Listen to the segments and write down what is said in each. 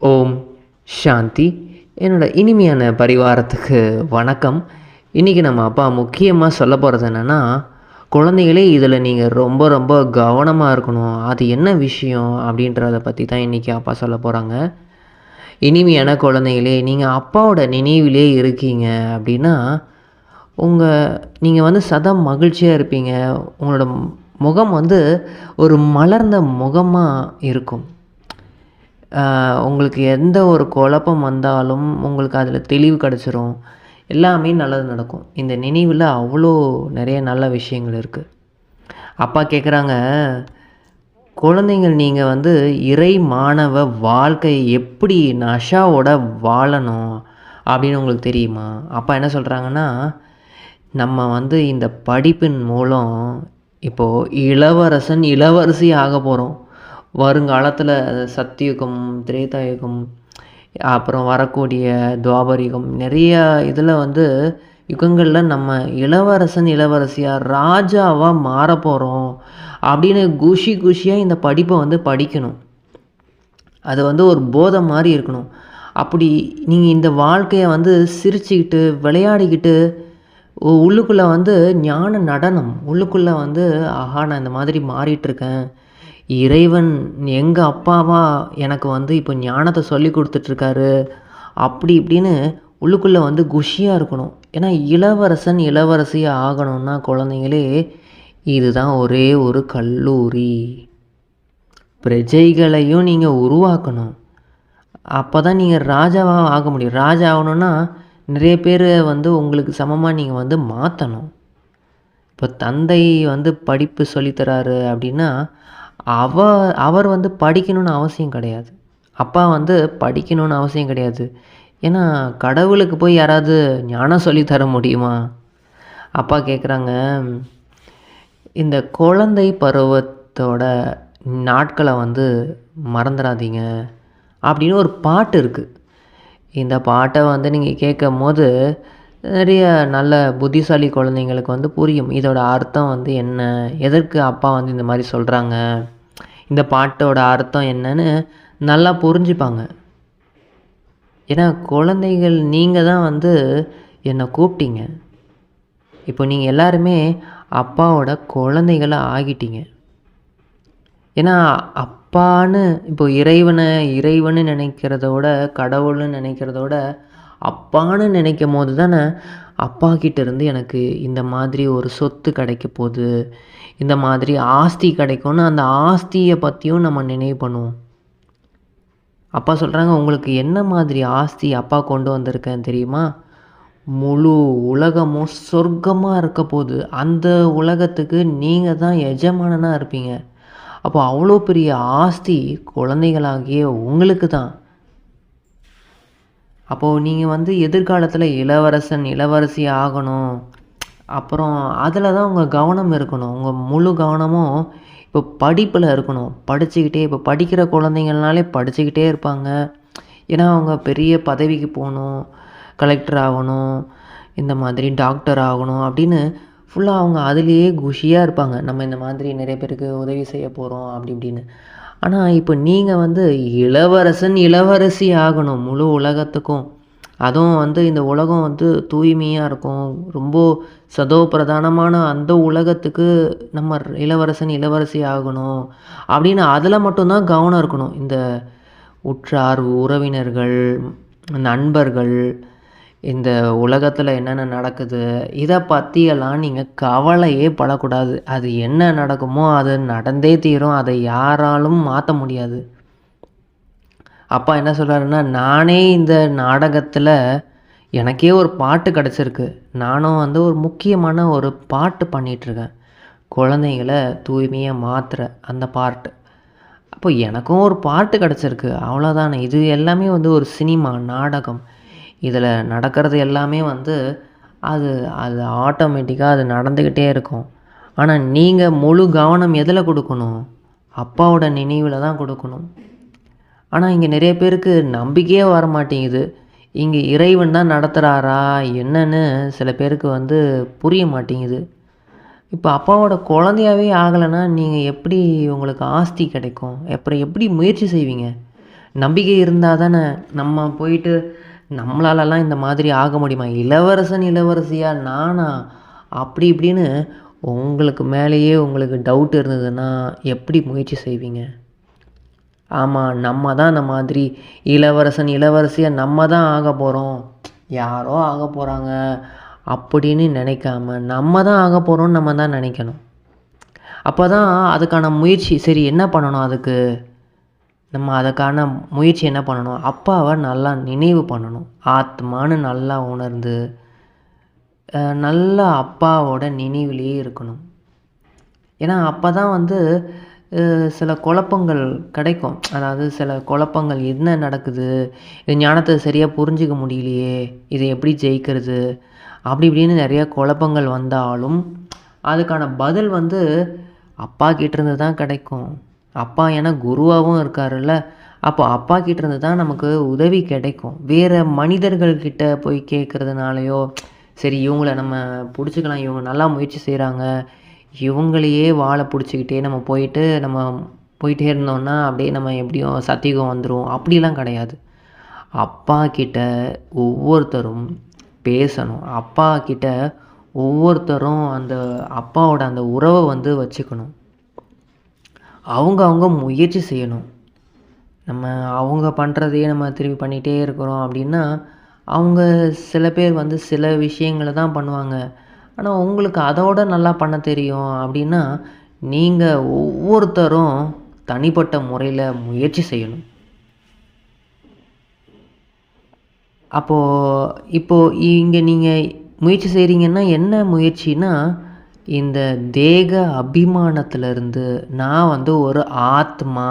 ஓம் சாந்தி. என்னோட இனிமையான பரிவாரத்துக்கு வணக்கம். இன்றைக்கி நம்ம அப்பா முக்கியமாக சொல்ல போகிறது என்னென்னா, குழந்தைகளே இதில் நீங்கள் ரொம்ப ரொம்ப கவனமாக இருக்கணும். அது என்ன விஷயம் அப்படின்றத பற்றி தான் இன்றைக்கி அப்பா சொல்ல போகிறாங்க. இனிமையான குழந்தைகளே, நீங்கள் அப்பாவோட நினைவிலே இருக்கீங்க அப்படின்னா, நீங்கள் வந்து சதா மகிழ்ச்சியாக இருப்பீங்க. உங்களோட முகம் வந்து ஒரு மலர்ந்த முகமாக இருக்கும். உங்களுக்கு எந்த ஒரு குழப்பம் வந்தாலும் உங்களுக்கு அதில் தெளிவு கிடச்சிரும். எல்லாமே நல்லது நடக்கும். இந்த நினைவில் அவ்வளோ நிறைய நல்ல விஷயங்கள் இருக்குது. அப்பா கேட்குறாங்க, குழந்தைங்கள் நீங்கள் வந்து இறை மாணவ வாழ்க்கை எப்படி நஷாவோட வாழணும் அப்படின்னு உங்களுக்கு தெரியுமா? அப்பா என்ன சொல்கிறாங்கன்னா, நம்ம வந்து இந்த படிப்பின் மூலம் இப்போது இளவரசன் இளவரசி ஆக போகிறோம். வருங்காலத்தில் சத்தியுகம், திரேதாயுகம், அப்புறம் வரக்கூடிய துவாபரிகம், நிறைய இதில் வந்து யுகங்களில் நம்ம இளவரசன் இளவரசியாக ராஜாவாக மாறப்போகிறோம் அப்படின்னு குஷியாக இந்த படிப்பை வந்து படிக்கணும். அது வந்து ஒரு போதை மாதிரி இருக்கணும். அப்படி நீங்கள் இந்த வாழ்க்கையை வந்து சிரிச்சுக்கிட்டு விளையாடிக்கிட்டு உள்ளுக்குள்ளே வந்து ஞான நடனம், உள்ளுக்குள்ளே வந்து ஆஹா நான் இந்த மாதிரி மாறிட்டுருக்கேன், இறைவன் எங்கள் அப்பாவா எனக்கு வந்து இப்போ ஞானத்தை சொல்லி கொடுத்துட்ருக்காரு அப்படி இப்படின்னு உள்ளுக்குள்ளே வந்து குஷியாக இருக்கணும். ஏன்னா இளவரசன் இளவரசியாக ஆகணும்னா குழந்தைங்களே, இதுதான் ஒரே ஒரு கல்லூரி. பிரஜைகளையும் நீங்கள் உருவாக்கணும். அப்போ தான் நீங்கள் ராஜாவாக ஆக முடியும். ராஜா ஆகணுன்னா நிறைய பேர் வந்து உங்களுக்கு சமமாக நீங்கள் வந்து மாற்றணும். இப்போ தந்தை வந்து படிப்பு சொல்லித்தராரு அப்படின்னா அவர் வந்து படிக்கணும்னு அவசியம் கிடையாது. அப்பா வந்து படிக்கணும்னு அவசியம் கிடையாது. ஏன்னா கடவுளுக்கு போய் யாராவது ஞானம் சொல்லித்தர முடியுமா? அப்பா கேட்குறாங்க, இந்த குழந்தை பருவத்தோட நாட்களை வந்து மறந்துடாதீங்க அப்படின்னு ஒரு பாட்டு இருக்குது. இந்த பாட்டை வந்து நீங்கள் கேட்கும்போது நிறைய நல்ல புத்திசாலி குழந்தைங்களுக்கு வந்து புரியும். இதோட அர்த்தம் வந்து என்ன? எதற்கு அப்பா வந்து இந்த மாதிரி சொல்கிறாங்க? இந்த பாட்டோட அர்த்தம் என்னன்னு நல்லா புரிஞ்சுப்பாங்க. ஏன்னா குழந்தைகள் நீங்கள் தான் வந்து என்னை கூப்பிட்டீங்க. இப்போ நீங்கள் எல்லாருமே அப்பாவோட குழந்தைகளாக ஆகிட்டீங்க. ஏன்னா அப்பான்னு இப்போ இறைவன்னு நினைக்கிறத விட, கடவுள்னு நினைக்கிறத விட அப்பான்னு நினைக்கும் போது தானே அப்பாக்கிட்ட இருந்து எனக்கு இந்த மாதிரி ஒரு சொத்து கிடைக்க போகுது, இந்த மாதிரி ஆஸ்தி கிடைக்கும்னு அந்த ஆஸ்தியை பற்றியும் நம்ம நினைவு பண்ணுவோம். அப்பா சொல்கிறாங்க, உங்களுக்கு என்ன மாதிரி ஆஸ்தி அப்பா கொண்டு வந்திருக்கேன் தெரியுமா? முழு உலகமும் சொர்க்கமாக இருக்க போகுது. அந்த உலகத்துக்கு நீங்கள் தான் எஜமானனாக இருப்பீங்க. அப்போ அவ்வளோ பெரிய ஆஸ்தி குழந்தைகளாகிய உங்களுக்கு தான். அப்போது நீங்கள் வந்து எதிர்காலத்தில் இளவரசன் இளவரசி ஆகணும். அப்புறம் அதில் தான் உங்கள் கவனம் இருக்கணும். உங்கள் முழு கவனமும் இப்போ படிப்பில் இருக்கணும். படிச்சுக்கிட்டே இப்போ படிக்கிற குழந்தைங்கள்னாலே படிச்சுக்கிட்டே இருப்பாங்க. ஏன்னா அவங்க பெரிய பதவிக்கு போகணும், கலெக்டர் ஆகணும், இந்த மாதிரி டாக்டர் ஆகணும் அப்படின்னு ஃபுல்லாக அவங்க அதுலேயே குஷியாக இருப்பாங்க. நம்ம இந்த மாதிரி நிறைய பேருக்கு உதவி செய்ய போகிறோம் அப்படி இப்படின்னு. ஆனால் இப்போ நீங்கள் வந்து இளவரசன் இளவரசி ஆகணும் முழு உலகத்துக்கும். அதுவும் வந்து இந்த உலகம் வந்து தூய்மையாக இருக்கும். ரொம்ப சதோ பிரதானமான அந்த உலகத்துக்கு நம்ம இளவரசன் இளவரசி ஆகணும் அப்படின்னு அதில் மட்டும்தான் கவனம் இருக்கணும். இந்த உற்றார் உறவினர்கள், நண்பர்கள், இந்த உலகத்தில் என்னென்ன நடக்குது இதை பற்றியெல்லாம் நீங்கள் கவலையே படக்கூடாது. அது என்ன நடக்குமோ அது நடந்தே தீரும். அதை யாராலும் மாற்ற முடியாது. அப்பா என்ன சொல்கிறாருன்னா, நானே இந்த நாடகத்தில் எனக்கே ஒரு பாட்டு கிடச்சிருக்கு. நானும் வந்து ஒரு முக்கியமான ஒரு பாட்டு பண்ணிகிட்ருக்கேன். குழந்தைகளை தூய்மையாக மாற்றுற அந்த பாட்டு. அப்போ எனக்கும் ஒரு பாட்டு கிடச்சிருக்கு, அவ்வளோதானே. இது எல்லாமே வந்து ஒரு சினிமா நாடகம். இதில் நடக்கிறது எல்லாமே வந்து அது அது ஆட்டோமேட்டிக்காக அது நடந்துக்கிட்டே இருக்கும். ஆனால் நீங்கள் முழு கவனம் எதில் கொடுக்கணும்? அப்பாவோட நினைவில் தான் கொடுக்கணும். ஆனால் இங்கே நிறைய பேருக்கு நம்பிக்கையே வர மாட்டேங்குது. இங்கே இறைவன் தான் நடத்துகிறாரா என்னன்னு சில பேருக்கு வந்து புரிய மாட்டேங்குது. இப்போ அப்பாவோட குழந்தையாவே ஆகலைன்னா நீங்கள் எப்படி உங்களுக்கு ஆஸ்தி கிடைக்கும்? அப்புறம் எப்படி முயற்சி செய்வீங்க? நம்பிக்கை இருந்தால் தானே நம்ம போயிட்டு நம்மளாலலாம் இந்த மாதிரி ஆக முடியுமா? இளவரசன் இளவரசியா நானா? அப்படி இப்படின்னு உங்களுக்கு மேலேயே உங்களுக்கு டவுட் இருந்ததுன்னா எப்படி முயற்சி செய்வீங்க? ஆமாம், நம்ம தான் அந்த மாதிரி இளவரசன் இளவரசியா நம்ம தான் ஆக போகிறோம், யாரோ ஆக போகிறாங்க அப்படின்னு நினைக்காம நம்ம தான் ஆக போகிறோம்னு நம்ம தான் நினைக்கணும். அப்போ தான் அதுக்கான முயற்சி சரி என்ன பண்ணணும் அதுக்கு? நம்ம அதுக்கான முயற்சி என்ன பண்ணணும்? அப்பாவை நல்லா நினைவு பண்ணணும். ஆத்மான்னு நல்லா உணர்ந்து நல்லா அப்பாவோட நினைவிலேயே இருக்கணும். ஏன்னா அப்போ தான் வந்து சில குழப்பங்கள் கிடைக்கும். அதாவது சில குழப்பங்கள் என்ன நடக்குது? இது ஞானத்தை சரியாக புரிஞ்சிக்க முடியலையே, இதை எப்படி ஜெயிக்கிறது? அப்படி இப்படின்னு நிறைய குழப்பங்கள் வந்தாலும் அதுக்கான பதில் வந்து அப்பா கிட்டேருந்து தான் கிடைக்கும். அப்பா ஏன்னா குருவாகவும் இருக்காருல்ல, அப்போ அப்பா கிட்டேருந்து தான் நமக்கு உதவி கிடைக்கும். வேறு மனிதர்கள்கிட்ட போய் கேட்குறதுனாலையோ சரி இவங்கள நம்ம பிடிச்சிக்கலாம், இவங்க நல்லா முயற்சி செய்கிறாங்க, இவங்களையே வாழை பிடிச்சிக்கிட்டே நம்ம போயிட்டே இருந்தோம்னா அப்படியே நம்ம எப்படியும் சத்தியுகம் வந்துடும் அப்படிலாம் கிடையாது. அப்பா கிட்ட ஒவ்வொருத்தரும் பேசணும். அப்பா கிட்ட ஒவ்வொருத்தரும் அந்த அப்பாவோட அந்த உறவை வந்து வச்சுக்கணும். அவங்க முயற்சி செய்யணும். நம்ம அவங்க பண்ணுறதையே நம்ம திரும்பி பண்ணிகிட்டே இருக்கிறோம் அப்படின்னா அவங்க சில பேர் வந்து சில விஷயங்களை தான் பண்ணுவாங்க. ஆனால் உங்களுக்கு அதோட நல்லா பண்ண தெரியும் அப்படின்னா நீங்கள் ஒவ்வொருத்தரும் தனிப்பட்ட முறையில் முயற்சி செய்யணும். இப்போது இங்கே நீங்கள் முயற்சி செய்கிறீங்கன்னா என்ன முயற்சினா இந்த தேக அபிமானத்திலிருந்து நான் வந்து ஒரு ஆத்மா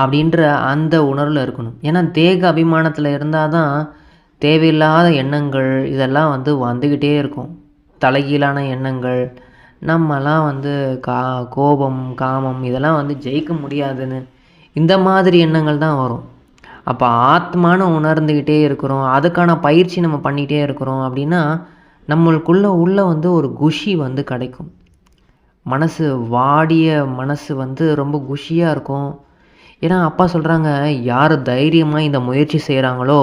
அப்படின்ற அந்த உணர்வில் இருக்கணும். ஏன்னா தேக அபிமானத்தில் இருந்தால் தான் தேவையில்லாத எண்ணங்கள் இதெல்லாம் வந்து வந்துக்கிட்டே இருக்கும். தலைகீழான எண்ணங்கள் நம்மலாம் வந்து கோபம் காமம் இதெல்லாம் வந்து ஜெயிக்க முடியாதுன்னு இந்த மாதிரி எண்ணங்கள் தான் வரும். அப்போ ஆத்மானு உணர்ந்துக்கிட்டே இருக்கிறோம், அதுக்கான பயிற்சி நம்ம பண்ணிகிட்டே இருக்கிறோம் அப்படின்னா நம்மளுக்குள்ளே வந்து ஒரு குஷி வந்து கிடைக்கும். மனசு வாடிய மனசு வந்து ரொம்ப குஷியாக இருக்கும். ஏன்னா அப்பா சொல்கிறாங்க, யார் தைரியமாக இந்த முயற்சி செய்கிறாங்களோ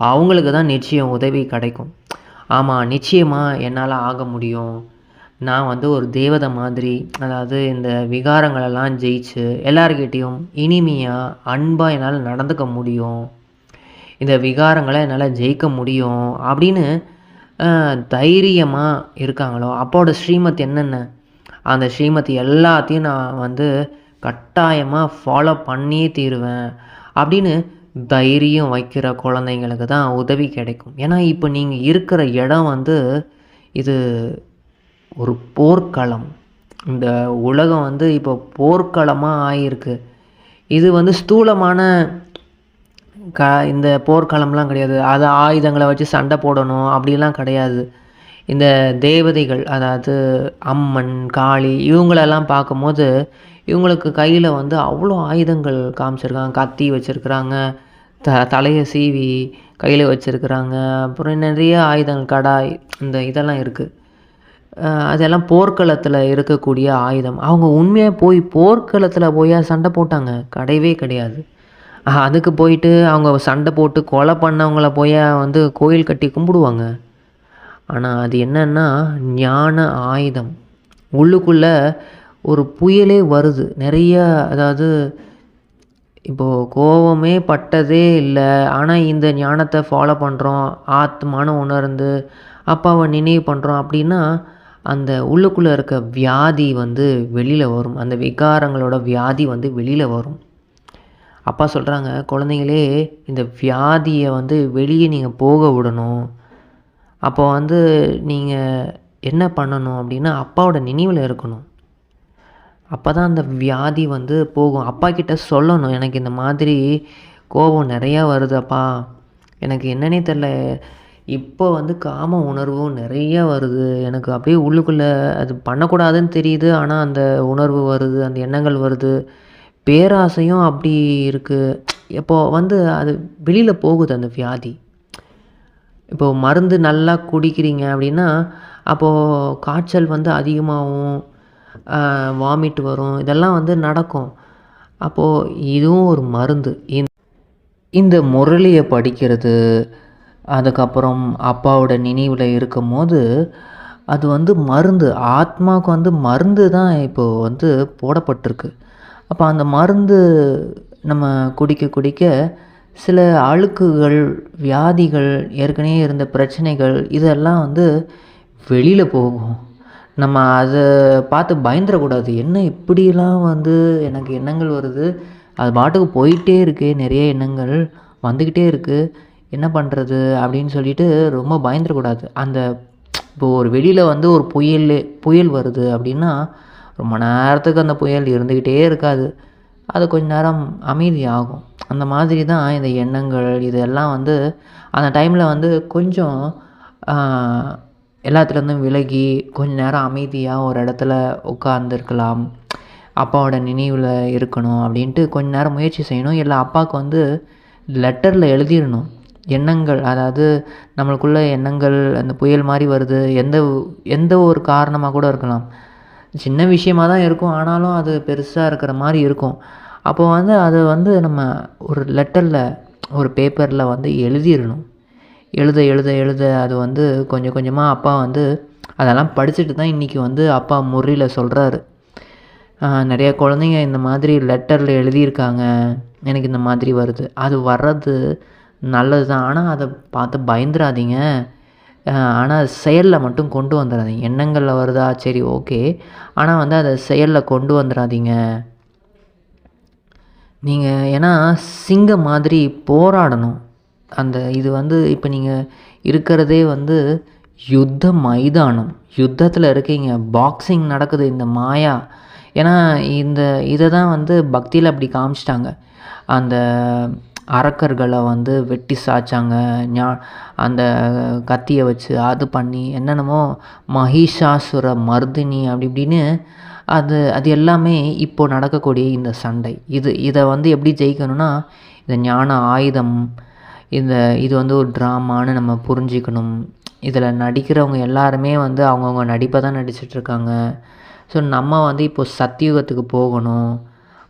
அவங்களுக்கு தான் நிச்சயம் உதவி கிடைக்கும். ஆமாம், நிச்சயமாக என்னால் ஆக முடியும், நான் வந்து ஒரு தேவதை மாதிரி, அதாவது இந்த விகாரங்களெல்லாம் ஜெயிச்சு எல்லார்கிட்டேயும் இனிமையாக அன்பாக என்னால் நடந்துக்க முடியும், இந்த விகாரங்களை என்னால் ஜெயிக்க முடியும் அப்படின்னு தைரியமாக இருக்காங்களோ அப்போட ஸ்ரீமத் என்னென்ன அந்த ஸ்ரீமத் எல்லாத்தையும் நான் வந்து கட்டாயமாக ஃபாலோ பண்ணியே தீருவேன் அப்படின்னு தைரியம் வைக்கிற குழந்தைங்களுக்கு தான் உதவி கிடைக்கும். ஏன்னா இப்போ நீங்கள் இருக்கிற இடம் வந்து இது ஒரு போர்க்களம். இந்த உலகம் வந்து இப்போ போர்க்களமாக ஆகியிருக்கு. இது வந்து ஸ்தூலமான இந்த போர்க்களம்லாம் கிடையாது. அது ஆயுதங்களை வச்சு சண்டை போடணும் அப்படிலாம் கிடையாது. இந்த தேவதைகள் அதாவது அம்மன் காளி இவங்களெல்லாம் பார்க்கும்போது இவங்களுக்கு கையில் வந்து அவ்வளோ ஆயுதங்கள் காமிச்சிருக்காங்க. கத்தி வச்சுருக்குறாங்க, தலையை சீவி கையில் வச்சுருக்குறாங்க, அப்புறம் நிறைய ஆயுதங்கள் கடாய் இந்த இதெல்லாம் இருக்குது. அதெல்லாம் போர்க்களத்தில் இருக்கக்கூடிய ஆயுதம். அவங்க உண்மையாக போய் போர்க்களத்தில் போய் சண்டை போட்டாங்க? கிடையவே கிடையாது. அதுக்கு போயிட்டு அவங்க சண்டை போட்டு கொலை பண்ணவங்கள போய் வந்து கோயில் கட்டி கும்பிடுவாங்க. ஆனால் அது என்னன்னா ஞான ஆயுதம். உள்ளுக்குள்ளே ஒரு புயலே வருது நிறைய. அதாவது இப்போது கோபமே பட்டதே இல்லை, ஆனால் இந்த ஞானத்தை ஃபாலோ பண்ணுறோம், ஆத்மானு உணர்ந்து அப்பாவை நினைவு பண்ணுறோம் அப்படின்னா அந்த உள்ளுக்குள்ளே இருக்க வியாதி வந்து வெளியில் வரும். அந்த விகாரங்களோட வியாதி வந்து வெளியில் வரும். அப்பா சொல்கிறாங்க, குழந்தைங்களே இந்த வியாதியை வந்து வெளியே நீங்கள் போக விடணும். அப்போ வந்து நீங்கள் என்ன பண்ணணும் அப்படின்னா அப்பாவோட நினைவில் இருக்கணும். அப்போ தான் அந்த வியாதி வந்து போகும். அப்பா கிட்ட சொல்லணும், எனக்கு இந்த மாதிரி கோபம் நிறையா வருது அப்பா, எனக்கு என்னன்னே தெரில, இப்போ வந்து காம உணர்வும் நிறையா வருது, எனக்கு அப்படியே உள்ளுக்குள்ளே அது பண்ணக்கூடாதுன்னு தெரியுது, ஆனால் அந்த உணர்வு வருது, அந்த எண்ணங்கள் வருது, பேராசையும் அப்படி இருக்குது. இப்போது வந்து அது வெளியில் போகுது அந்த வியாதி. இப்போது மருந்து நல்லா குடிக்கிறீங்க அப்படின்னா அப்போது காய்ச்சல் வந்து அதிகமாகும், வாமிட் வரும், இதெல்லாம் வந்து நடக்கும். அப்போது இதுவும் ஒரு மருந்து. இந்த முரளியை படிக்கிறது, அதுக்கப்புறம் அப்பாவோட நினைவில் இருக்கும்போது, அது வந்து மருந்து. ஆத்மாவுக்கு வந்து மருந்து தான் இப்போது வந்து போடப்பட்டிருக்கு. அப்போ அந்த மருந்து நம்ம குடிக்க குடிக்க சில அழுக்குகள், வியாதிகள், ஏற்கனவே இருந்த பிரச்சனைகள் இதெல்லாம் வந்து வெளியில் போகும். நம்ம அதை பார்த்து பயந்துடக்கூடாது. என்ன இப்படிலாம் வந்து எனக்கு எண்ணங்கள் வருது, அது பாட்டுக்கு போயிட்டே இருக்கே, நிறைய எண்ணங்கள் வந்துக்கிட்டே இருக்குது, என்ன பண்ணுறது அப்படின்னு சொல்லிட்டு ரொம்ப பயந்துடக்கூடாது. அந்த இப்போ ஒரு வெளியில் வந்து ஒரு புயல் வருது அப்படின்னா, ரொம்ப நேரத்துக்கு அந்த புயல் இருந்துக்கிட்டே இருக்காது. அது கொஞ்ச நேரம் அமைதியாகும். அந்த மாதிரி தான் இந்த எண்ணங்கள் இதெல்லாம் வந்து அந்த டைமில் வந்து கொஞ்சம் எல்லாத்துலேருந்தும் விலகி கொஞ்ச நேரம் அமைதியாக ஒரு இடத்துல உட்காந்துருக்கலாம். அப்பாவோட நினைவில் இருக்கணும் அப்படின்ட்டு கொஞ்ச நேரம் முயற்சி செய்யணும். இல்லை அப்பாவுக்கு வந்து லெட்டரில் எழுதிடணும். எண்ணங்கள், அதாவது நம்மளுக்குள்ள எண்ணங்கள் அந்த புயல் மாதிரி வருது, எந்த ஒரு காரணமாக கூட இருக்கலாம். சின்ன விஷயமாக தான் இருக்கும், ஆனாலும் அது பெருசாக இருக்கிற மாதிரி இருக்கும். அப்போ வந்து அதை வந்து நம்ம ஒரு லெட்டரில், ஒரு பேப்பரில் வந்து எழுதிடணும். எழுத எழுத எழுத அது வந்து கொஞ்சம் கொஞ்சமாக அப்பா வந்து அதெல்லாம் படிச்சுட்டு தான் இன்றைக்கி வந்து அப்பா முரளியில் சொல்கிறாரு. நிறைய குழந்தைங்க இந்த மாதிரி லெட்டரில் எழுதியிருக்காங்க, எனக்கு இந்த மாதிரி வருது. அது வர்றது நல்லது தான், ஆனால் அதை பார்த்து பயந்துடாதீங்க. ஆனால் செயலில் மட்டும் கொண்டு வந்துடாதீங்க. எண்ணங்களில் வருதா, சரி ஓகே, ஆனால் வந்து அதை செயலில் கொண்டு வந்துடாதீங்க. நீங்கள் ஏன்னா சிங்கம் மாதிரி போராடணும். அந்த இது வந்து இப்போ நீங்கள் இருக்கிறதே வந்து யுத்த மைதானம், யுத்தத்தில் இருக்கீங்க, பாக்ஸிங் நடக்குது இந்த மாயா. ஏன்னா இதை தான் வந்து பக்தியில் அப்படி காமிச்சிட்டாங்க. அந்த அரக்கர்களை வந்து வெட்டி சாய்ச்சாங்க, அந்த கத்தியை வச்சு அது பண்ணி என்னென்னமோ மகிஷாசுர மர்தினி அப்படி இப்படின்னு அது எல்லாமே இப்போது நடக்கக்கூடிய இந்த சண்டை. இதை வந்து எப்படி ஜெயிக்கணும்னா, இந்த ஞான ஆயுதம், இது வந்து ஒரு ட்ராமான்னு நம்ம புரிஞ்சிக்கணும். இதில் நடிக்கிறவங்க எல்லாருமே வந்து அவங்கவுங்க நடிப்பை தான் நடிச்சிட்ருக்காங்க. ஸோ நம்ம வந்து இப்போது சத்தியுகத்துக்கு போகணும்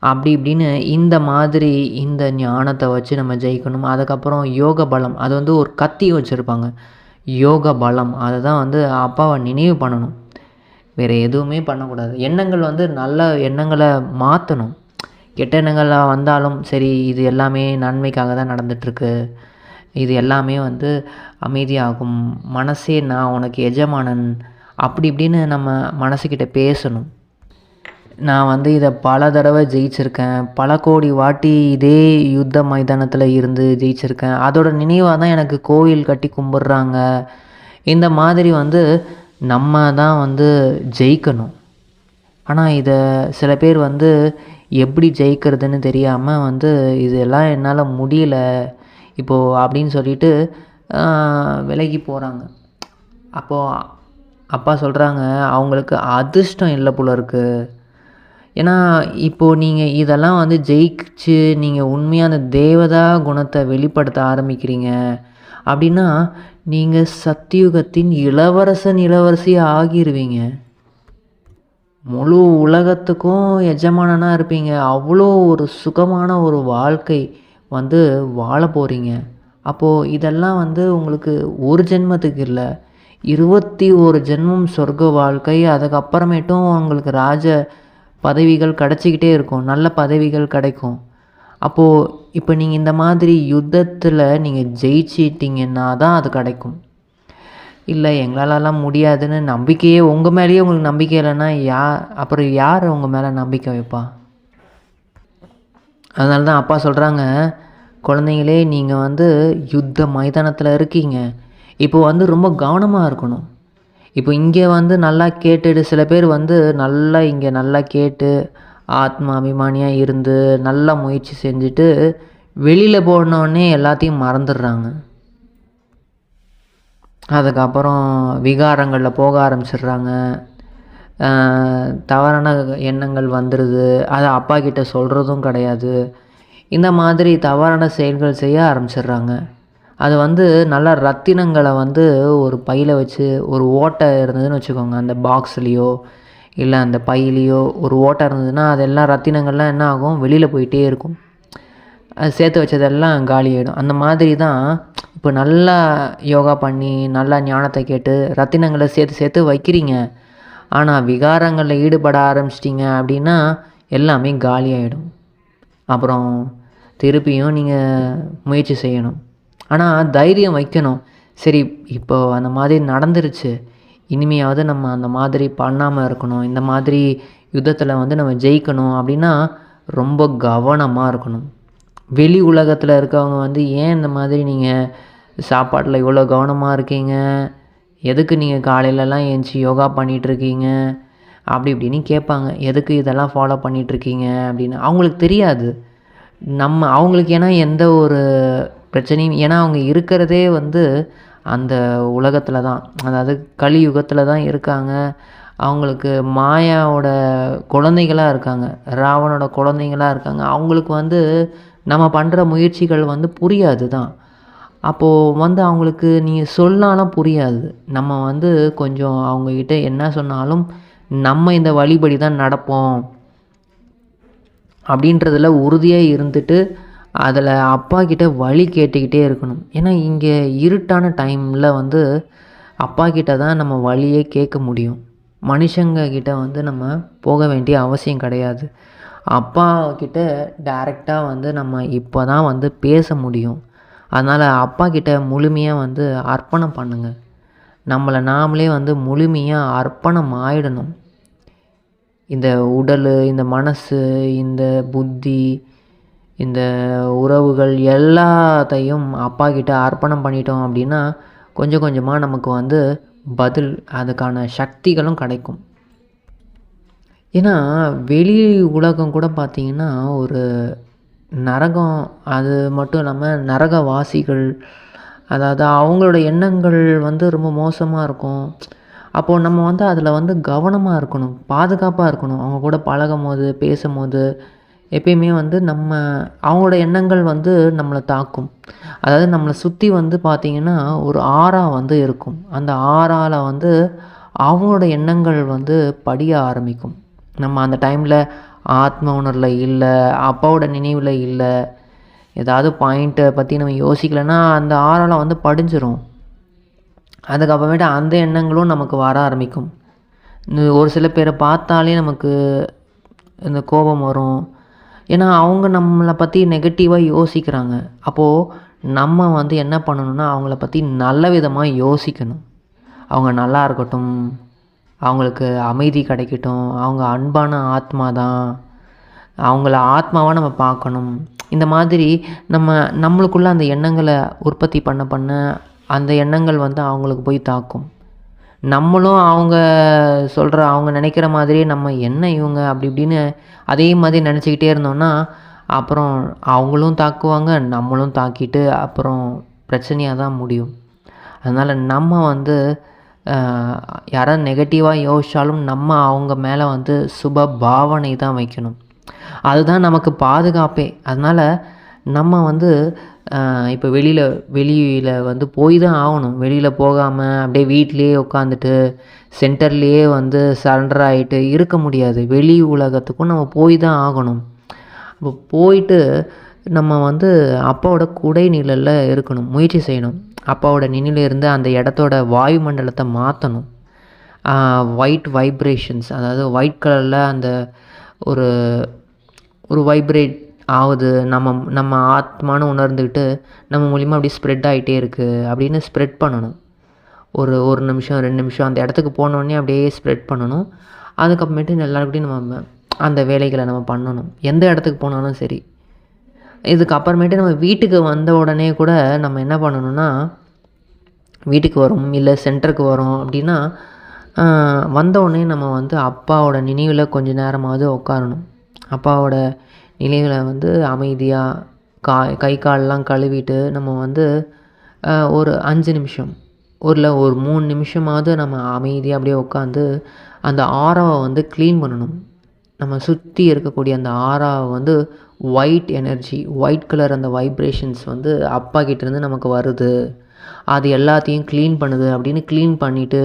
அப்படி இப்படின்னு இந்த மாதிரி இந்த ஞானத்தை வச்சு நம்ம ஜெயிக்கணும். அதுக்கப்புறம் யோக பலம், அது வந்து ஒரு கத்தி வச்சுருப்பாங்க, யோக பலம். அதை தான் வந்து அப்பாவை நினைவு பண்ணணும், வேறு எதுவுமே பண்ணக்கூடாது. எண்ணங்கள் வந்து நல்ல எண்ணங்களை மாற்றணும். கெட்ட எண்ணங்களாக வந்தாலும் சரி, இது எல்லாமே நன்மைக்காக தான் நடந்துகிட்ருக்கு, இது எல்லாமே வந்து அமைதியாகும், மனசே நான் உனக்கு எஜமானன் அப்படி இப்படின்னு நம்ம மனசுக்கிட்ட பேசணும். நான் வந்து இதை பல தடவை ஜெயிச்சிருக்கேன், பல கோடி வாட்டி இதே யுத்த மைதானத்தில் இருந்து ஜெயிச்சிருக்கேன், அதோட நினைவாக தான் எனக்கு கோயில் கட்டி கும்பிட்றாங்க. இந்த மாதிரி வந்து நம்ம தான் வந்து ஜெயிக்கணும். ஆனால் இதை சில பேர் வந்து எப்படி ஜெயிக்கிறதுன்னு தெரியாமல் வந்து இதெல்லாம் என்னால் முடியல இப்போது அப்படின்னு சொல்லிட்டு விலகி போகிறாங்க. அப்போது அப்பா சொல்கிறாங்க, அவங்களுக்கு அதிர்ஷ்டம் இல்லை போல இருக்குது. ஏன்னா இப்போது நீங்கள் இதெல்லாம் வந்து ஜெயிச்சு நீங்கள் உண்மையான தேவதா குணத்தை வெளிப்படுத்த ஆரம்பிக்கிறீங்க அப்படின்னா, நீங்கள் சத்தியுகத்தின் இளவரசியாக ஆகிடுவீங்க. முழு உலகத்துக்கும் எஜமானனாக இருப்பீங்க. அவ்வளோ ஒரு சுகமான ஒரு வாழ்க்கை வந்து வாழ போகிறீங்க. அப்போது இதெல்லாம் வந்து உங்களுக்கு ஒரு ஜென்மத்துக்கு இல்லை, 21 ஜென்மம் சொர்க்க வாழ்க்கை. அதுக்கப்புறமேட்டும் உங்களுக்கு ராஜ பதவிகள் கிடச்சிக்கிட்டே இருக்கும், நல்ல பதவிகள் கிடைக்கும். அப்போது இப்போ நீங்கள் இந்த மாதிரி யுத்தத்தில் நீங்கள் ஜெயிச்சிட்டிங்கன்னா தான் அது கிடைக்கும். இல்லை எங்களாலலாம் முடியாதுன்னு நம்பிக்கையே, உங்கள் மேலேயே உங்களுக்கு நம்பிக்கை இல்லைன்னா அப்புறம் யார் உங்கள் மேலே நம்பிக்கை வைப்பா? அதனால தான் அப்பா சொல்கிறாங்க, குழந்தைங்களே நீங்கள் வந்து யுத்த மைதானத்தில் இருக்கீங்க, இப்போ வந்து ரொம்ப கவனமாக இருக்கணும். இப்போ இங்கே வந்து நல்லா கேட்டுட்டு சில பேர் வந்து இங்கே நல்லா கேட்டு ஆத்மா அபிமானியாக இருந்து நல்லா முயற்சி செஞ்சுட்டு வெளியில் போனோடனே எல்லாத்தையும் மறந்துடுறாங்க. அதுக்கப்புறம் விகாரங்களில் போக ஆரம்பிச்சிடுறாங்க, தவறான எண்ணங்கள் வந்துடுது, அதை அப்பா கிட்ட சொல்கிறதும் கிடையாது. இந்த மாதிரி தவறான செயல்கள் செய்ய ஆரம்பிச்சிடுறாங்க. அது வந்து நல்லா ரத்தினங்களை வந்து ஒரு பையில் வச்சு, ஒரு ஓட்டை இருந்ததுன்னு வச்சுக்கோங்க, அந்த பாக்ஸ்லேயோ இல்லை அந்த பையிலையோ ஒரு ஓட்டை இருந்ததுன்னா அதெல்லாம் ரத்தினங்கள்லாம் என்ன ஆகும், வெளியில் போயிட்டே இருக்கும். சேர்த்து வச்சதெல்லாம் காலியாயிடும். அந்த மாதிரி தான் இப்போ நல்லா யோகா பண்ணி, நல்லா ஞானத்தை கேட்டு, ரத்தினங்கள சேர்த்து சேர்த்து வைக்கிறீங்க. ஆனால் விகாரங்களில் ஈடுபட ஆரம்பிச்சிட்டிங்க அப்படின்னா எல்லாமே காலியாயிடும். அப்புறம் திருப்பியும் நீங்கள் முயற்சி செய்யணும். ஆனால் தைரியம் வைக்கணும். சரி, இப்போ அந்த மாதிரி நடந்துருச்சு. இனிமையாவது நம்ம அந்த மாதிரி பண்ணாமல் இருக்கணும். இந்த மாதிரி யுத்தத்தில் வந்து நம்ம ஜெயிக்கணும் அப்படின்னா ரொம்ப கவனமாக இருக்கணும். வெளி உலகத்தில் இருக்கவங்க வந்து ஏன் இந்த மாதிரி நீங்கள் சாப்பாட்டில் இவ்வளோ கவனமாக இருக்கீங்க, எதுக்கு நீங்கள் காலையிலலாம் ஏந்திச்சி யோகா பண்ணிகிட்ருக்கீங்க அப்படி இப்படின்னு கேட்பாங்க. எதுக்கு இதெல்லாம் ஃபாலோ பண்ணிகிட்ருக்கீங்க அப்படின்னு. அவங்களுக்கு தெரியாது. அவங்களுக்கு ஏன்னா எந்த ஒரு பிரச்சனையும், ஏன்னா அவங்க இருக்கிறதே வந்து அந்த உலகத்தில் தான், அதாவது கலியுகத்தில் தான் இருக்காங்க. அவங்களுக்கு மாயாவோட குழந்தைகளாக இருக்காங்க, ராவணோட குழந்தைங்களாக இருக்காங்க. அவங்களுக்கு வந்து நம்ம பண்ணுற முயற்சிகள் வந்து புரியாது தான். அப்போது வந்து அவங்களுக்கு நீங்கள் சொன்னாலும் புரியாது. நம்ம வந்து கொஞ்சம் அவங்கக்கிட்ட என்ன சொன்னாலும் நம்ம இந்த வழிபடி தான் நடப்போம் அப்படின்றதில் உறுதியாக இருந்துட்டு அதில் அப்பாக்கிட்ட வழி கேட்டுக்கிட்டே இருக்கணும். ஏன்னா இங்கே இருட்டான டைமில் வந்து அப்பாக்கிட்ட தான் நம்ம வழியே கேட்க முடியும். மனுஷங்க கிட்ட வந்து நம்ம போக வேண்டிய அவசியம் கிடையாது. அப்பாக்கிட்ட டைரெக்டாக வந்து நம்ம இப்போ தான் வந்து பேச முடியும். அதனால் அப்பாக்கிட்ட முழுமையாக வந்து அர்ப்பணம் பண்ணுங்கள். நம்மளை நாமளே வந்து முழுமையாக அர்ப்பணம் ஆயிடணும். இந்த உடல், இந்த மனசு, இந்த புத்தி, இந்த உறவுகள் எல்லாத்தையும் அப்பாக்கிட்ட அர்ப்பணம் பண்ணிட்டோம் அப்படின்னா கொஞ்சம் கொஞ்சமாக நமக்கு வந்து பதில், அதுக்கான சக்திகளும் கிடைக்கும். ஏன்னா வெளி உலகம் கூட பார்த்திங்கன்னா ஒரு நரகம். அது மட்டும் இல்லாமல் நரகவாசிகள், அதாவது அவங்களோட எண்ணங்கள் வந்து ரொம்ப மோசமாக இருக்கும். அப்போது நம்ம வந்து அதில் வந்து கவனமாக இருக்கணும், பாதுகாப்பாக இருக்கணும். அவங்க கூட பழகும்போது, பேசும்போது எப்பயுமே வந்து அவங்களோட எண்ணங்கள் வந்து நம்மளை தாக்கும். அதாவது நம்மளை சுற்றி வந்து பார்த்திங்கன்னா ஒரு ஆறா வந்து இருக்கும். அந்த ஆறால் வந்து அவங்களோட எண்ணங்கள் வந்து படிய ஆரம்பிக்கும். நம்ம அந்த டைமில் ஆத்ம உணர்வில் இல்லை, அப்பாவோட நினைவில் இல்லை, ஏதாவது பாயிண்ட்டை பற்றி நம்ம யோசிக்கலைன்னா அந்த ஆறால் வந்து படிஞ்சிரும். அதுக்கப்புறமேட்டு அந்த எண்ணங்களும் நமக்கு வர ஆரம்பிக்கும். ஒரு சில பேரை பார்த்தாலே நமக்கு இந்த கோபம் வரும். ஏன்னா அவங்க நம்மளை பற்றி நெகட்டிவாக யோசிக்கிறாங்க. அப்போது நம்ம வந்து என்ன பண்ணணும்னா அவங்கள பற்றி நல்ல விதமாக யோசிக்கணும். அவங்க நல்லா இருக்கட்டும், அவங்களுக்கு அமைதி கிடைக்கட்டும், அவங்க அன்பான ஆத்மா தான், அவங்கள ஆத்மாவாக நம்ம பார்க்கணும். இந்த மாதிரி நம்மளுக்குள்ளே அந்த எண்ணங்களை உற்பத்தி பண்ண அந்த எண்ணங்கள் வந்து அவங்களுக்கு போய் தாக்கும். நம்மளும் அவங்க நினைக்கிற மாதிரியே நம்ம என்ன இவங்க அப்படி இப்படின்னு அதே மாதிரி நினச்சிக்கிட்டே இருந்தோம்னா அப்புறம் அவங்களும் தாக்குவாங்க, நம்மளும் தாக்கிட்டு அப்புறம் பிரச்சனையாக தான் முடியும். அதனால் நம்ம வந்து யாராவது நெகட்டிவாக யோசித்தாலும் நம்ம அவங்க மேலே வந்து சுப பாவனை தான் வைக்கணும். அதுதான் நமக்கு பாதுகாப்பே. அதனால் நம்ம வந்து இப்போ வெளியில் வந்து போய் தான் ஆகணும். வெளியில் போகாமல் அப்படியே வீட்டிலையே உட்காந்துட்டு சென்டர்லேயே வந்து சரண்டர் ஆகிட்டு இருக்க முடியாது. வெளி உலகத்துக்கும் நம்ம போய் தான் ஆகணும். அப்போ போயிட்டு நம்ம வந்து அப்பாவோட குடை நிழலில் இருக்கணும், முயற்சி செய்யணும். அப்பாவோட நினைவில் இருந்து அந்த இடத்தோட வாயுமண்டலத்தை மாற்றணும். ஒயிட் வைப்ரேஷன்ஸ், அதாவது ஒயிட் கலரில் அந்த ஒரு ஒரு வைப்ரேட் ஆகுது, நம்ம ஆத்மானு உணர்ந்துக்கிட்டு நம்ம மூலிமா அப்படி ஸ்ப்ரெட் ஆகிட்டே இருக்குது அப்படின்னு ஸ்ப்ரெட் பண்ணணும். ஒரு நிமிஷம் 2 நிமிஷம் அந்த இடத்துக்கு போனோடனே அப்படியே ஸ்ப்ரெட் பண்ணணும். அதுக்கப்புறமேட்டு எல்லாருக்கிட்டையும் நம்ம அந்த வேலைகளை நம்ம பண்ணணும், எந்த இடத்துக்கு போனாலும் சரி. இதுக்கப்புறமேட்டு நம்ம வீட்டுக்கு வந்த உடனே கூட நம்ம என்ன பண்ணணும்னா, வீட்டுக்கு வரோம் இல்லை சென்டருக்கு வரோம் அப்படின்னா வந்த உடனே நம்ம வந்து அப்பாவோட நினைவில் கொஞ்சம் நேரமாவது உட்காரணும். அப்பாவோட நினைவில் வந்து அமைதியாக கை காலெலாம் கழுவிட்டு நம்ம வந்து ஒரு 5 நிமிஷம் ஒரு 3 நிமிஷமாவது நம்ம அமைதியாக அப்படியே உட்காந்து அந்த ஆறாவை வந்து க்ளீன் பண்ணணும். நம்ம சுற்றி இருக்கக்கூடிய அந்த ஆறாவை வந்து ஒயிட் எனர்ஜி, ஒயிட் கலர் அந்த வைப்ரேஷன்ஸ் வந்து அப்பா கிட்டேருந்து நமக்கு வருது, அது எல்லாத்தையும் க்ளீன் பண்ணுது அப்படின்னு க்ளீன் பண்ணிவிட்டு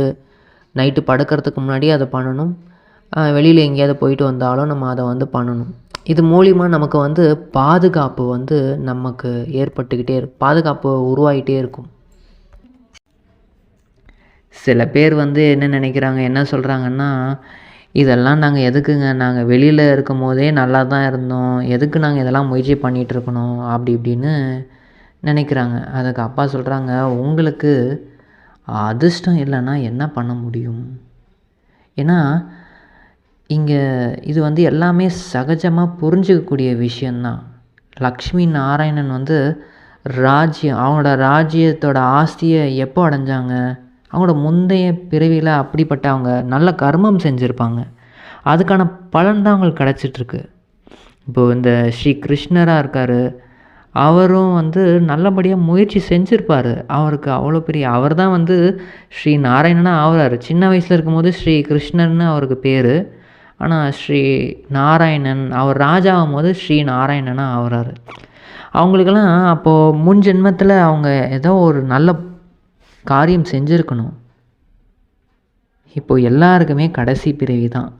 நைட்டு படுக்கிறதுக்கு முன்னாடி அதை பண்ணணும். வெளியில் எங்கேயாவது போயிட்டு வந்தாலும் நம்ம அதை வந்து பண்ணணும். இது மூலிமா நமக்கு வந்து பாதுகாப்பு வந்து நமக்கு ஏற்பட்டுக்கிட்டே பாதுகாப்பு உருவாகிட்டே இருக்கும். சில பேர் வந்து என்ன நினைக்கிறாங்க, என்ன சொல்கிறாங்கன்னா, இதெல்லாம் நாங்கள் எதுக்குங்க, நாங்கள் வெளியில் இருக்கும்போதே நல்லா தான் இருந்தோம், எதுக்கு நாங்கள் இதெல்லாம் முயற்சி பண்ணிகிட்ருக்கணும் அப்படி இப்படின்னு நினைக்கிறாங்க. அதுக்கு அப்பா சொல்கிறாங்க, உங்களுக்கு அதிர்ஷ்டம் இல்லைன்னா என்ன பண்ண முடியும்? ஏன்னா இங்கே இது வந்து எல்லாமே சகஜமாக புரிஞ்சிக்கக்கூடிய விஷயந்தான். லக்ஷ்மி நாராயணன் வந்து அவங்களோட ராஜ்யத்தோட ஆஸ்தியை எப்போ அடைஞ்சாங்க? அவங்களோட முந்தைய பிறவியில் அப்படிப்பட்ட அவங்க நல்ல கர்மம் செஞ்சுருப்பாங்க. அதுக்கான பலன் தான் அவங்களுக்கு கிடச்சிட்ருக்கு. இப்போது இந்த ஸ்ரீ கிருஷ்ணராக இருக்கார், அவரும் வந்து நல்லபடியாக முயற்சி செஞ்சுருப்பார். அவருக்கு அவ்வளோ பெரிய அவர் தான் வந்து ஸ்ரீ நாராயணனாக ஆகிறாரு. சின்ன வயசில் இருக்கும்போது ஸ்ரீ கிருஷ்ணர்னு அவருக்கு பேர். ஆனால் ஸ்ரீ நாராயணன் அவர் ராஜாகும் போது ஸ்ரீ நாராயணனாக ஆகிறாரு. அவங்களுக்கெல்லாம் அப்போது முன் ஜென்மத்தில் அவங்க ஏதோ ஒரு நல்ல காரியம் செஞ்சுருக்கணும். இப்போது எல்லாருக்குமே கடைசி பிறவி தான்.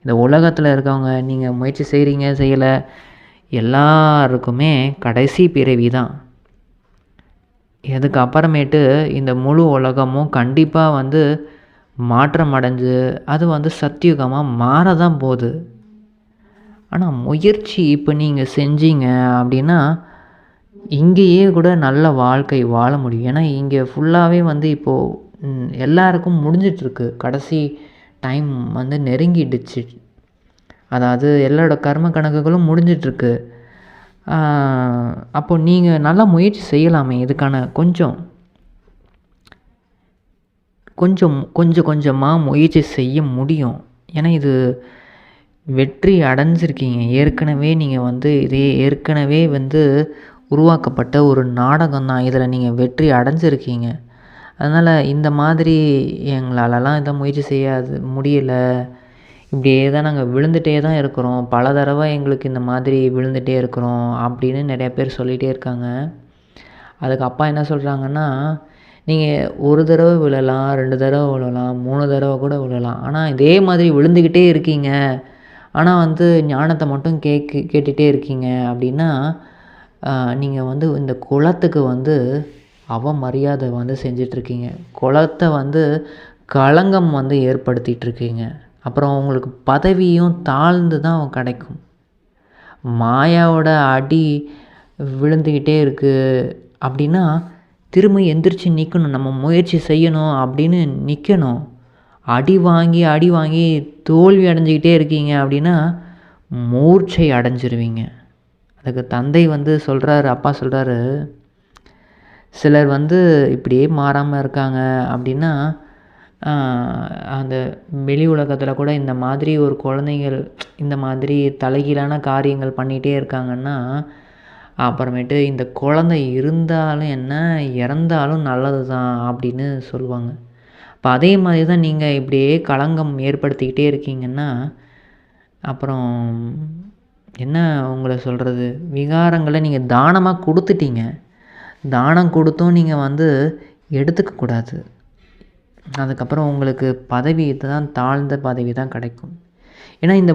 இந்த உலகத்தில் இருக்கவங்க நீங்கள் முயற்சி செய்கிறீங்க செய்யலை, எல்லாருக்குமே கடைசி பிறவி தான். இதுக்கு அப்புறமேட்டு இந்த முழு உலகமும் கண்டிப்பாக வந்து மாற்றம் அடைஞ்சு அது வந்து சத்தியுகமாக மாற தான் போகுது. ஆனால் முயற்சி இப்போ நீங்கள் செஞ்சீங்க அப்படின்னா இங்கேயே கூட நல்ல வாழ்க்கை வாழ முடியும். ஏன்னா இங்கே ஃபுல்லாகவே வந்து இப்போது எல்லாருக்கும் முடிஞ்சிட்ருக்கு. கடைசி டைம் வந்து நெருங்கிடுச்சு. அதாவது எல்லாரோட கர்ம கணக்குகளும் முடிஞ்சிட்ருக்கு. அப்போது நீங்கள் நல்லா முயற்சி செய்யலாமே. இதுக்கான கொஞ்சமாக முயற்சி செய்ய முடியும். ஏன்னா இது வெற்றி அடைஞ்சிருக்கீங்க. ஏற்கனவே நீங்கள் வந்து ஏற்கனவே வந்து உருவாக்கப்பட்ட ஒரு நாடகம் தான். இதில் நீங்கள் வெற்றி அடைஞ்சிருக்கீங்க. அதனால் இந்த மாதிரி எங்களாலலாம் எதுவும் முயற்சி முடியலை, இப்படியே தான் நாங்கள் விழுந்துகிட்டே தான் இருக்கிறோம், பல தடவை எங்களுக்கு இந்த மாதிரி விழுந்துகிட்டே இருக்கிறோம் அப்படின்னு நிறையா பேர் சொல்லிகிட்டே இருக்காங்க. அதுக்கு அப்பா என்ன சொல்கிறாங்கன்னா, நீங்கள் ஒரு தடவை விழலாம், 2 தடவை விழலாம், 3 தடவை கூட விழலாம். ஆனால் இதே மாதிரி விழுந்துக்கிட்டே இருக்கீங்க, ஆனால் வந்து ஞானத்தை மட்டும் கேட்டுகிட்டே இருக்கீங்க அப்படின்னா நீங்கள் வந்து இந்த குலத்துக்கு வந்து அவமரியாதை வந்து செஞ்சிட்ருக்கீங்க. குலத்தை வந்து களங்கம் வந்து ஏற்படுத்திகிட்ருக்கீங்க. அப்புறம் உங்களுக்கு பதவியும் தாழ்ந்து தான் கிடைக்கும். மாயாவோட அடி விழுந்துக்கிட்டே இருக்குது அப்படின்னா திரும்ப எந்திரிச்சு நிற்கணும், நம்ம முயற்சி செய்யணும் அப்படின்னு நிற்கணும். அடி வாங்கி தோல்வி அடைஞ்சிக்கிட்டே இருக்கீங்க அப்படின்னா மூர்ச்சை அடைஞ்சிருவீங்க. அதுக்கு தந்தை வந்து சொல்கிறாரு, அப்பா சொல்கிறாரு, சிலர் வந்து இப்படியே மாறாமல் இருக்காங்க அப்படின்னா அந்த வெளி உலகத்தில் கூட இந்த மாதிரி ஒரு குழந்தைகள் இந்த மாதிரி தலைகீழான காரியங்கள் பண்ணிகிட்டே இருக்காங்கன்னா அப்புறமேட்டு இந்த குழந்தை இருந்தாலும் என்ன, இறந்தாலும் நல்லது தான் அப்படின்னு சொல்லுவாங்க. இப்போ அதே மாதிரி தான் நீங்கள் இப்படியே களங்கம் ஏற்படுத்திக்கிட்டே இருக்கீங்கன்னா அப்புறம் என்ன உங்களை சொல்கிறது, விகாரங்களை நீங்கள் தானமாக கொடுத்துட்டீங்க. தானம் கொடுத்தும் நீங்கள் வந்து எடுத்துக்கக்கூடாது. அதுக்கப்புறம் உங்களுக்கு பதவி தான் தாழ்ந்த பதவி தான் கிடைக்கும். ஏன்னா இந்த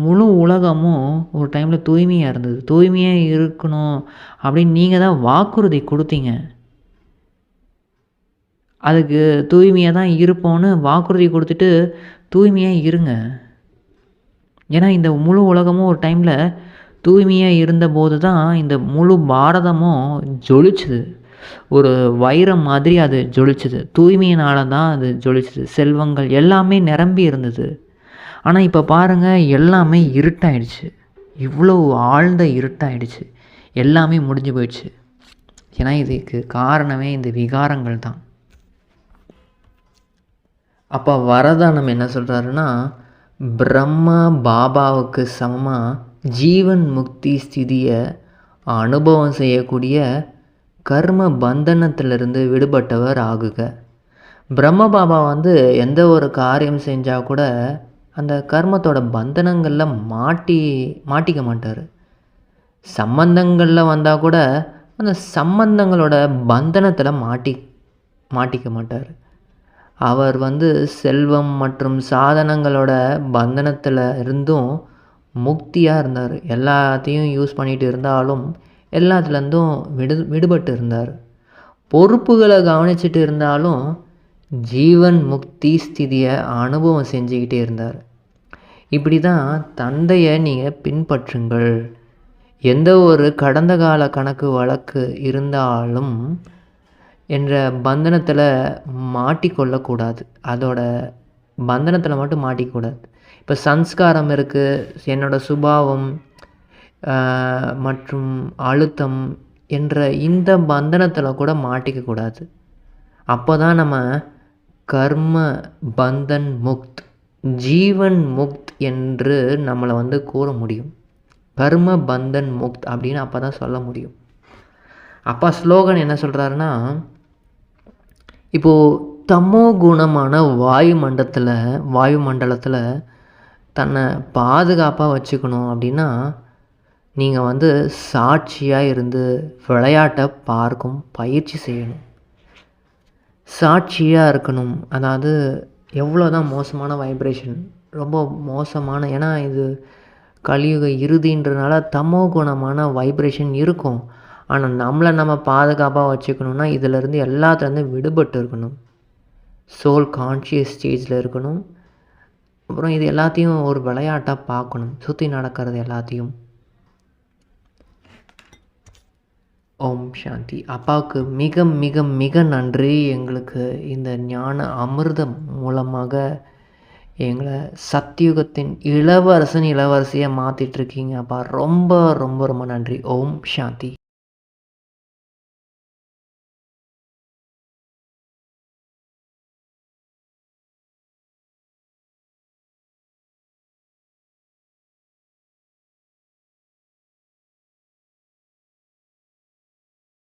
முழு உலகமும் ஒரு டைமில் தூய்மையாக இருந்தது. தூய்மையாக இருக்கணும் அப்படின்னு நீங்கள் தான் வாக்குறுதி கொடுத்தீங்க. அதுக்கு தூய்மையாக தான் இருப்போன்னு வாக்குறுதி கொடுத்துட்டு தூய்மையாக இருங்க. ஏன்னா இந்த முழு உலகமும் ஒரு டைமில் தூய்மையாக இருந்தபோது தான் இந்த முழு பாரதமும் ஜொலிச்சுது. ஒரு வைரம் மாதிரி அது ஜொலிச்சுது. தூய்மையினால தான் அது ஜொலிச்சுது. செல்வங்கள் எல்லாமே நிரம்பி இருந்தது. ஆனால் இப்போ பாருங்கள், எல்லாமே இருட்டாயிடுச்சு. இவ்வளோ ஆழ்ந்த இருட்டாயிடுச்சு. எல்லாமே முடிஞ்சு போயிடுச்சு. ஏன்னா இதுக்கு காரணமே இந்த விகாரங்கள் தான். அப்போ வரதானம் என்ன சொல்கிறாருன்னா, பிரம்மா பாபாவுக்கு சமமாக ஜீவன் முக்தி ஸ்திதியை அனுபவம் செய்யக்கூடிய கர்ம பந்தனத்திலிருந்து விடுபட்டவர் ஆகுக. பிரம்ம பாபா வந்து எந்த ஒரு காரியம் செஞ்சால் கூட அந்த கர்மத்தோட பந்தனங்களில் மாட்டிக்க மாட்டார். சம்பந்தங்களில் வந்தால் கூட அந்த சம்பந்தங்களோட பந்தனத்தில் மாட்டிக்க மாட்டார். அவர் செல்வம் மற்றும் சாதனங்களோட பந்தனத்தில் இருந்தும் முக்தியாக இருந்தார். எல்லாத்தையும் யூஸ் பண்ணிட்டு இருந்தாலும் எல்லாத்துலேருந்தும் விடுபட்டு இருந்தார். பொறுப்புகளை கவனிச்சிட்டு இருந்தாலும் ஜீவன் முக்தி ஸ்திதியை அனுபவம் செஞ்சுக்கிட்டே இருந்தார். இப்படி தான் தந்தையை நீங்கள் பின்பற்றுங்கள். எந்த ஒரு கடந்த கால கணக்கு வழக்கு இருந்தாலும் என்ற பந்தனத்தில் மாட்டிக்கொள்ளக்கூடாது. அதோட பந்தனத்தில் மட்டும் மாட்டிக்கூடாது. இப்போ சம்ஸ்காரம் இருக்குது, என்னோடய சுபாவம் மற்றும் அழுத்தம் என்ற இந்த பந்தனத்தில் கூட மாட்டிக்கக்கூடாது. அப்போ தான் நம்ம கர்ம பந்தன் முக்த், ஜீவன் முக்த் என்று நம்மளை கூற முடியும். கர்ம பந்தன் முக்த் அப்படின்னு அப்போ தான் சொல்ல முடியும். அப்பா ஸ்லோகன் என்ன சொல்கிறாருன்னா, இப்போது தமோ குணமான வாயுமண்டலத்தில் தன்னை பாதுகாப்பாக வச்சுக்கணும் அப்படின்னா நீங்கள் சாட்சியாக இருந்து விளையாட்டை பார்க்கும் பயிற்சி செய்யணும். சாட்சியாக இருக்கணும். அதாவது எவ்வளோ தான் மோசமான வைப்ரேஷன், ரொம்ப மோசமான, ஏன்னா இது கலியுக இறுதின்றனால தமோ குணமான வைப்ரேஷன் இருக்கும். ஆனால் நம்மளை நம்ம பாதுகாப்பாக வச்சுக்கணுன்னா இதிலேருந்து எல்லாத்துலேருந்து விடுபட்டு இருக்கணும். சோல் கான்ஷியஸ் ஸ்டேஜில் இருக்கணும். அப்புறம் இது எல்லாத்தையும் ஒரு விளையாட்டாக பார்க்கணும், சுற்றி நடக்கிறது எல்லாத்தையும். ஓம் சாந்தி. அப்பாவுக்கு மிக மிக மிக நன்றி. எங்களுக்கு இந்த ஞான அமிர்தம் மூலமாக எங்களை சத்தியுகத்தின் இளவரசியாக மாற்றிட்டுருக்கீங்க அப்பா. ரொம்ப ரொம்ப ரொம்ப நன்றி. ஓம் சாந்தி.